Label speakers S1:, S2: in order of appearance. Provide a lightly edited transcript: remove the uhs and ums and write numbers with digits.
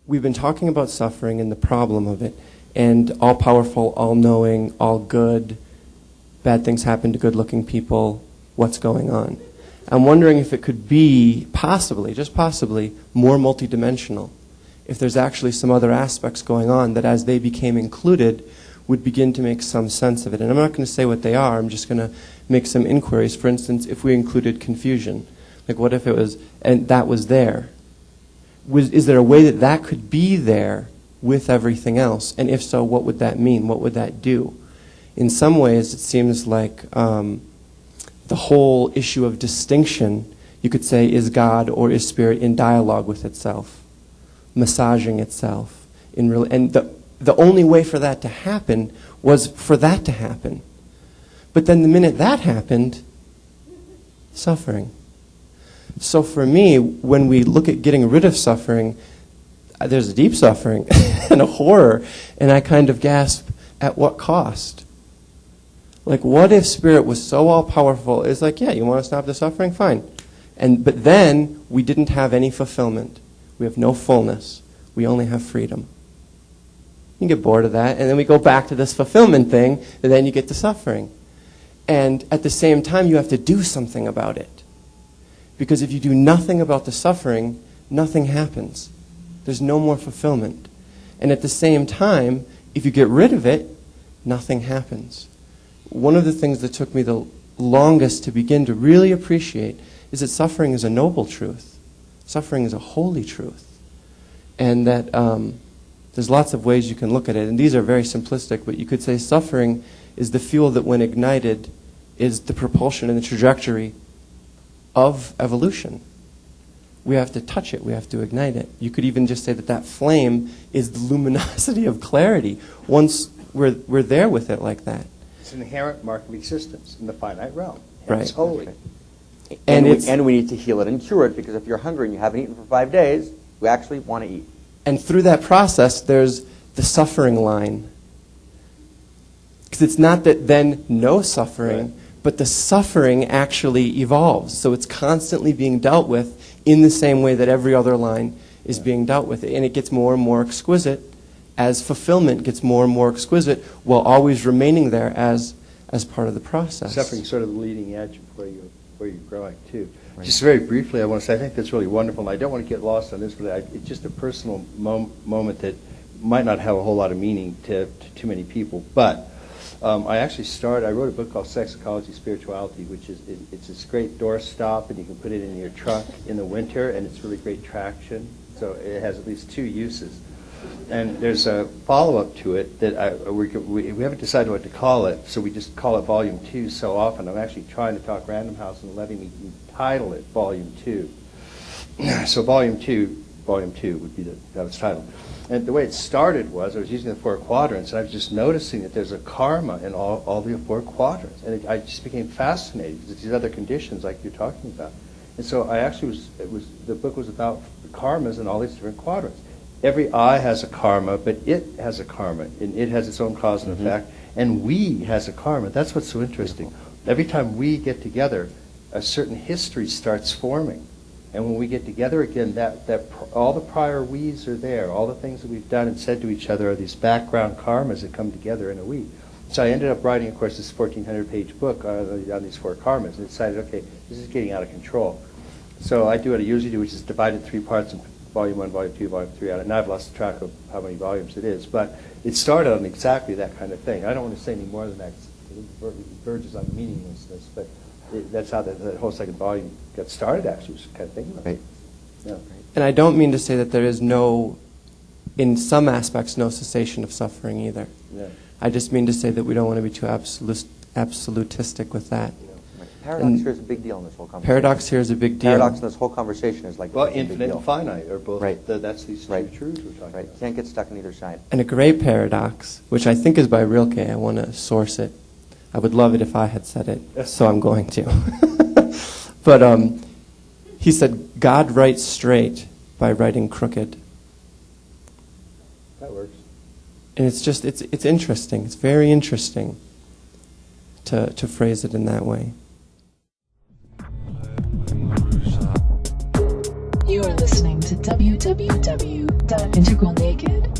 S1: we've been talking about suffering and the problem of it, and all-powerful, all-knowing, all good, bad things happen to good-looking people, what's going on? I'm wondering if it could be possibly, just possibly, more multidimensional. If there's actually some other aspects going on that as they became included would begin to make some sense of it. And I'm not going to say what they are, I'm just going to make some inquiries. For instance, if we included confusion, like what if it was, and that was there? Is there a way that that could be there with everything else? And if so, what would that mean? What would that do? In some ways, it seems like the whole issue of distinction, you could say, is God or is spirit in dialogue with itself, massaging itself. And the only way for that to happen was for that to happen. But then the minute that happened, suffering. So for me, when we look at getting rid of suffering, there's a deep suffering and a horror, and I kind of gasp, at what cost? Like, what if spirit was so all-powerful, it's like, yeah, you want to stop the suffering? Fine. But then we didn't have any fulfillment. We have no fullness. We only have freedom. You get bored of that, and then we go back to this fulfillment thing, and then you get to suffering. And at the same time, you have to do something about it. Because if you do nothing about the suffering, nothing happens. There's no more fulfillment. And at the same time, if you get rid of it, nothing happens. One of the things that took me the longest to begin to really appreciate is that suffering is a noble truth. Suffering is a holy truth. And that there's lots of ways you can look at it. And these are very simplistic, but you could say suffering is the fuel that, when ignited, is the propulsion and the trajectory of evolution. We have to touch it. We have to ignite it. You could even just say that that flame is the luminosity of clarity. Once we're there with it like that.
S2: It's an inherent mark of existence in the finite realm.
S1: Right.
S2: It's holy.
S3: And we need to heal it and cure it, because if you're hungry and you haven't eaten for 5 days, you actually want to eat.
S1: And through that process, there's the suffering line. Because it's not that then no suffering, right, but the suffering actually evolves. So it's constantly being dealt with in the same way that every other line is being dealt with. And it gets more and more exquisite as fulfillment gets more and more exquisite, while always remaining there as part of the process.
S2: Suffering is sort of the leading edge of where you're growing, too. Right. Just very briefly, I want to say I think that's really wonderful, and I don't want to get lost on this, but it's just a personal moment that might not have a whole lot of meaning to too many people. But I wrote a book called Sex, Ecology, Spirituality, which is it's this great doorstop, and you can put it in your trunk in the winter, and it's really great traction. So it has at least 2 uses. And there's a follow-up to it that we haven't decided what to call it, so we just call it Volume 2 so often. I'm actually trying to talk Random House and letting me title it Volume 2. So Volume 2 would be that was titled. And the way it started was I was using the 4 quadrants, and I was just noticing that there's a karma in all the 4 quadrants. And I just became fascinated because it's these other conditions like you're talking about. And so the book was about the karmas in all these different quadrants. Every I has a karma, but it has a karma, and it has its own cause and effect, and we has a karma. That's what's so interesting. Every time we get together, a certain history starts forming. And when we get together again, that all the prior we's are there. All the things that we've done and said to each other are these background karmas that come together in a we. So I ended up writing, of course, this 1,400-page book on these 4 karmas, and decided, okay, this is getting out of control. So I do what I usually do, which is divide it in 3 parts, and Volume 1, Volume 2, Volume 3 out. And now I've lost track of how many volumes it is. But it started on exactly that kind of thing. I don't want to say any more than that, because it verges on meaninglessness, but that's how the whole second volume got started, actually, was kind of thinking about it. Yeah.
S1: And I don't mean to say that there is in some aspects, no cessation of suffering either.
S2: Yeah.
S1: I just mean to say that we don't want to be too absolutistic with that.
S3: Paradox here is a big deal in this whole conversation.
S1: Paradox here is a big deal.
S3: Paradox in this whole conversation is like
S2: infinite and finite are both.
S3: Right.
S2: That's these 2 truths we're talking about.
S3: You can't get stuck on either side.
S1: And a great paradox, which I think is by Rilke. I want to source it. I would love it if I had said it, so I'm going to. But he said, God writes straight by writing crooked.
S2: That works.
S1: And it's interesting. It's very interesting to phrase it in that way.
S4: You are listening to www.integralnaked.com.